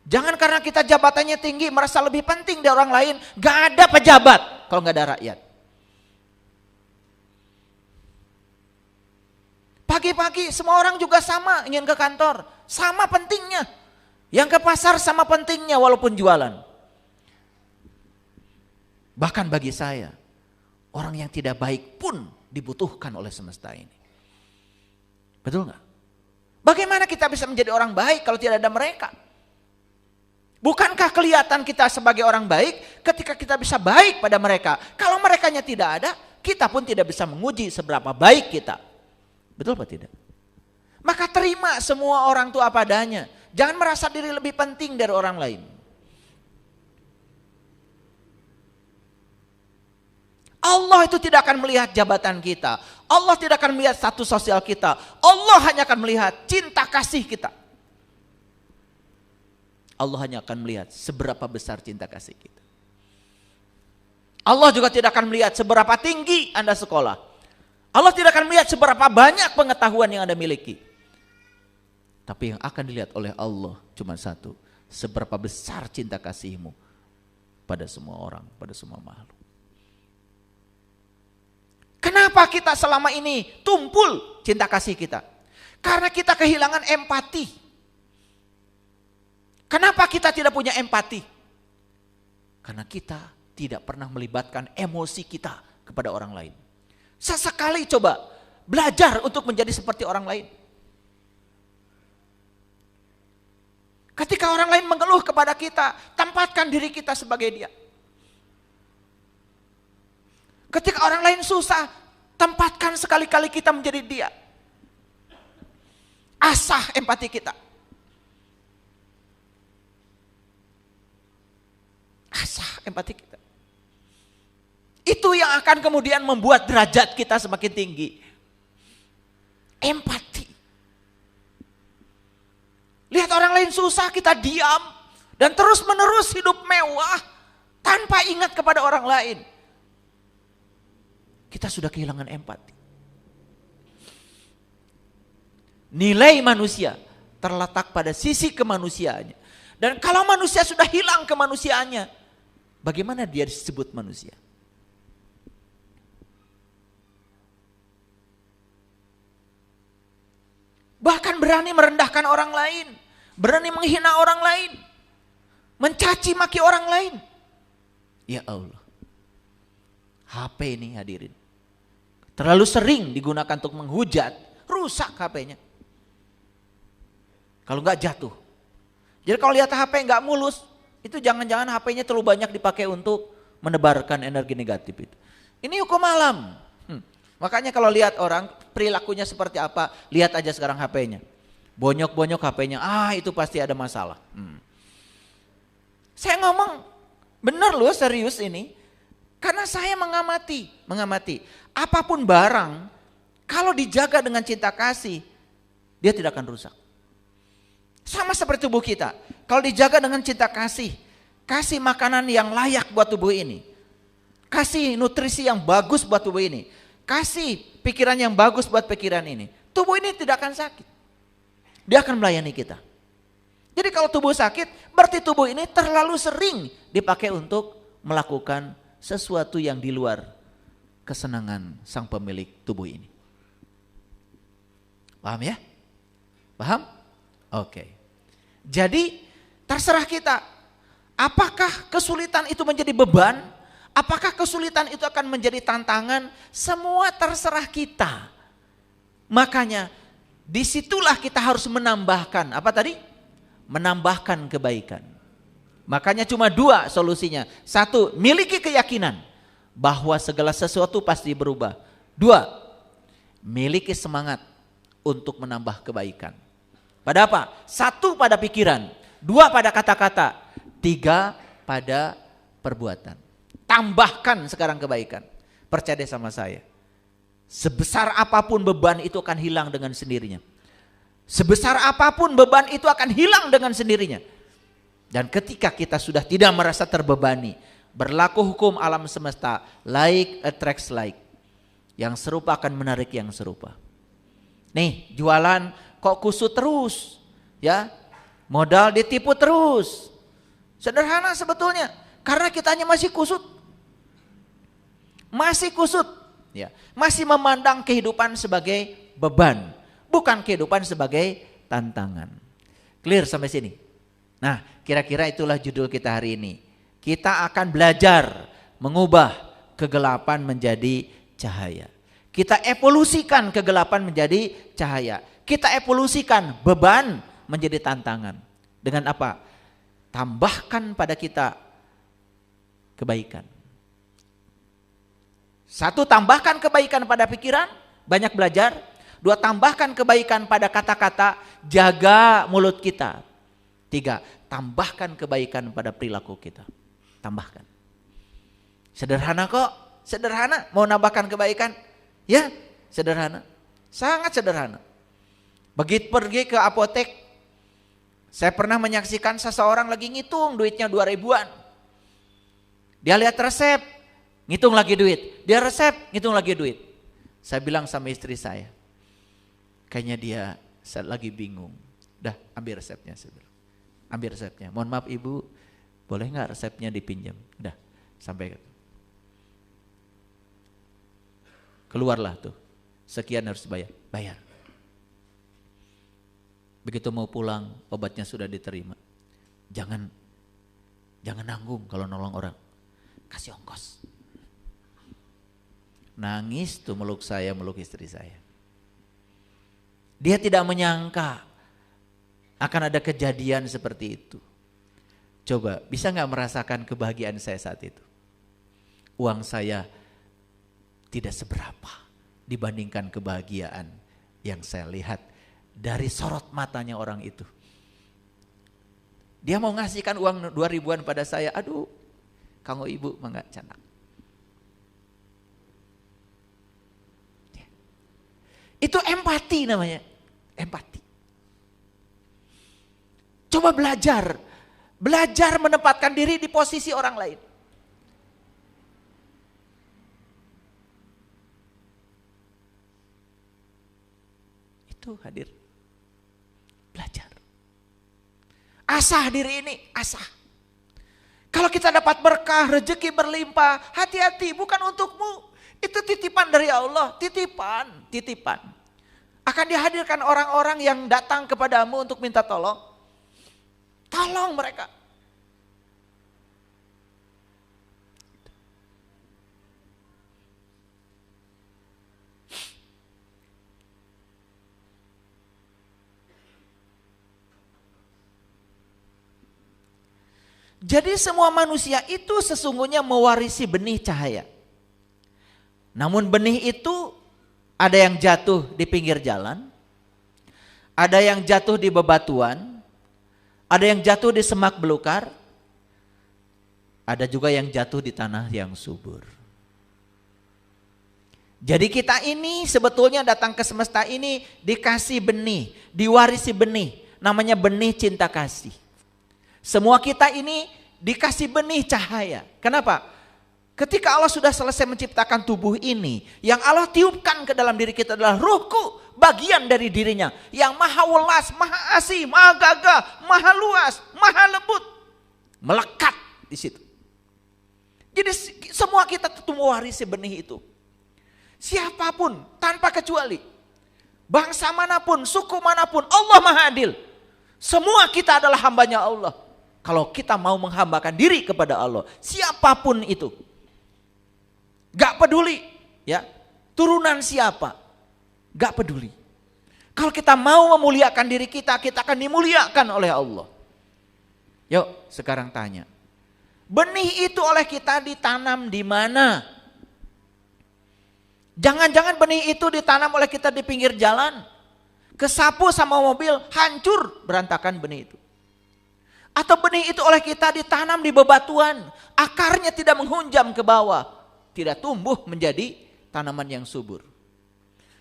Jangan karena kita jabatannya tinggi merasa lebih penting dari orang lain. Gak ada pejabat kalau gak ada rakyat. Pagi-pagi semua orang juga sama ingin ke kantor. Sama pentingnya. Yang ke pasar sama pentingnya walaupun jualan. Bahkan bagi saya, orang yang tidak baik pun dibutuhkan oleh semesta ini. Betul gak? Bagaimana kita bisa menjadi orang baik kalau tidak ada mereka? Bukankah kelihatan kita sebagai orang baik ketika kita bisa baik pada mereka? Kalau merekanya tidak ada, kita pun tidak bisa menguji seberapa baik kita. Betul apa tidak? Maka terima semua orang itu apa adanya. Jangan merasa diri lebih penting dari orang lain. Allah itu tidak akan melihat jabatan kita. Allah tidak akan melihat status sosial kita. Allah hanya akan melihat cinta kasih kita. Allah hanya akan melihat seberapa besar cinta kasih kita. Allah juga tidak akan melihat seberapa tinggi Anda sekolah. Allah tidak akan melihat seberapa banyak pengetahuan yang Anda miliki. Tapi yang akan dilihat oleh Allah cuma satu. Seberapa besar cinta kasih-Mu pada semua orang, pada semua makhluk. Kenapa kita selama ini tumpul cinta kasih kita? Karena kita kehilangan empati. Kenapa kita tidak punya empati? Karena kita tidak pernah melibatkan emosi kita kepada orang lain. Sesekali coba belajar untuk menjadi seperti orang lain. Ketika orang lain mengeluh kepada kita, tempatkan diri kita sebagai dia. Ketika orang lain susah, tempatkan sekali-kali kita menjadi dia. Asah empati kita. Asah empati kita. Itu yang akan kemudian membuat derajat kita semakin tinggi. Empati. Lihat orang lain susah, kita diam. Dan terus menerus hidup mewah. Tanpa ingat kepada orang lain. Kita sudah kehilangan empati. Nilai manusia terletak pada sisi kemanusiaannya. Dan kalau manusia sudah hilang kemanusiaannya, bagaimana dia disebut manusia? Bahkan berani merendahkan orang lain, berani menghina orang lain, mencaci maki orang lain. Ya Allah, HP ini hadirin, terlalu sering digunakan untuk menghujat, rusak HP-nya. Kalau nggak jatuh. Jadi kalau lihat HP nggak mulus, itu jangan-jangan HP-nya terlalu banyak dipakai untuk menebarkan energi negatif itu. Ini hukum alam. Makanya kalau lihat orang perilakunya seperti apa, lihat aja sekarang HP-nya. Bonyok-bonyok HP-nya, itu pasti ada masalah. Saya ngomong, bener loh serius ini. Karena saya mengamati. Apapun barang, kalau dijaga dengan cinta kasih, dia tidak akan rusak. Sama seperti tubuh kita. Kalau dijaga dengan cinta kasih, kasih makanan yang layak buat tubuh ini. Kasih nutrisi yang bagus buat tubuh ini. Kasih pikiran yang bagus buat pikiran ini. Tubuh ini tidak akan sakit. Dia akan melayani kita. Jadi kalau tubuh sakit, berarti tubuh ini terlalu sering dipakai untuk melakukan sesuatu yang di luar kesenangan sang pemilik tubuh ini. Paham ya? Paham? Oke. Jadi terserah kita. Apakah kesulitan itu menjadi beban? Apakah kesulitan itu akan menjadi tantangan? Semua terserah kita. Makanya disitulah kita harus menambahkan. Apa tadi? Menambahkan kebaikan. Makanya cuma dua solusinya. Satu, miliki keyakinan bahwa segala sesuatu pasti berubah. Dua, miliki semangat untuk menambah kebaikan. Pada apa? Satu, pada pikiran. Dua, pada kata-kata. Tiga, pada perbuatan. Tambahkan sekarang kebaikan. Percaya sama saya. Sebesar apapun beban itu akan hilang dengan sendirinya. Sebesar apapun beban itu akan hilang dengan sendirinya. Dan ketika kita sudah tidak merasa terbebani, berlaku hukum alam semesta, like attracts like. Yang serupa akan menarik yang serupa. Nih, jualan kok kusut terus, ya? Modal ditipu terus. Sederhana sebetulnya, karena kitanya masih kusut. Masih kusut, ya. Masih memandang kehidupan sebagai beban, bukan kehidupan sebagai tantangan. Clear sampai sini? Nah, kira-kira itulah judul kita hari ini. Kita akan belajar mengubah kegelapan menjadi cahaya. Kita evolusikan kegelapan menjadi cahaya. Kita evolusikan beban menjadi tantangan. Dengan apa? Tambahkan pada kita kebaikan. Satu, tambahkan kebaikan pada pikiran, banyak belajar. Dua, tambahkan kebaikan pada kata-kata, jaga mulut kita. Tiga, tambahkan kebaikan pada perilaku kita. Tambahkan. Sederhana kok, sederhana. Mau nambahkan kebaikan? Ya, sederhana. Sangat sederhana. Begitu pergi ke apotek, saya pernah menyaksikan seseorang lagi ngitung duitnya 2.000-an. Dia lihat resep, ngitung lagi duit. Dia resep, ngitung lagi duit. Saya bilang sama istri saya, kayaknya dia lagi bingung. Dah, ambil resepnya. Ambil resepnya. Mohon maaf ibu, boleh nggak resepnya dipinjam? Udah, sampai keluarlah tuh. Sekian harus bayar. Begitu mau pulang, obatnya sudah diterima. Jangan nanggung kalau nolong orang. Kasih ongkos. Nangis tuh meluk saya, meluk istri saya. Dia tidak menyangka akan ada kejadian seperti itu. Coba, bisa gak merasakan kebahagiaan saya saat itu? Uang saya tidak seberapa dibandingkan kebahagiaan yang saya lihat dari sorot matanya orang itu. Dia mau ngasihkan uang 2.000-an pada saya. Aduh, kanggo ibu mangga canak. Itu empati namanya. Empati. Coba belajar menempatkan diri di posisi orang lain. Itu hadir. Belajar. Asah diri ini, asah. Kalau kita dapat berkah, rezeki berlimpah, hati-hati, bukan untukmu. Itu titipan dari Allah, titipan. Akan dihadirkan orang-orang yang datang kepadamu untuk minta tolong. Tolong mereka. Jadi semua manusia itu sesungguhnya mewarisi benih cahaya. Namun benih itu ada yang jatuh di pinggir jalan, ada yang jatuh di bebatuan, ada yang jatuh di semak belukar, ada juga yang jatuh di tanah yang subur. Jadi kita ini sebetulnya datang ke semesta ini dikasih benih, diwarisi benih, namanya benih cinta kasih. Semua kita ini dikasih benih cahaya. Kenapa? Ketika Allah sudah selesai menciptakan tubuh ini, yang Allah tiupkan ke dalam diri kita adalah ruhku, bagian dari dirinya, yang maha welas, maha asih, maha gagah, maha luas, maha lembut, melekat di situ. Jadi semua kita tentu mewarisi benih itu. Siapapun, tanpa kecuali, bangsa manapun, suku manapun, Allah maha adil. Semua kita adalah hambanya Allah. Kalau kita mau menghambakan diri kepada Allah, siapapun itu, gak peduli ya turunan siapa, gak peduli. Kalau kita mau memuliakan diri kita, kita akan dimuliakan oleh Allah. Yuk sekarang tanya, benih itu oleh kita ditanam di mana? Jangan-jangan benih itu ditanam oleh kita di pinggir jalan, kesapu sama mobil, hancur berantakan benih itu. Atau benih itu oleh kita ditanam di bebatuan, akarnya tidak menghunjam ke bawah, tidak tumbuh menjadi tanaman yang subur.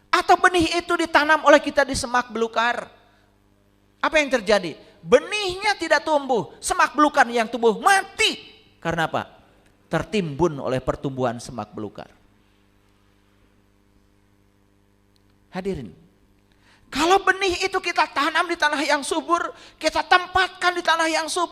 Atau benih itu ditanam oleh kita di semak belukar. Apa yang terjadi? Benihnya tidak tumbuh, semak belukar yang tumbuh mati. Karena apa? Tertimbun oleh pertumbuhan semak belukar. Hadirin, Kalau benih itu kita tanam di tanah yang subur, kita tempatkan di tanah yang subur,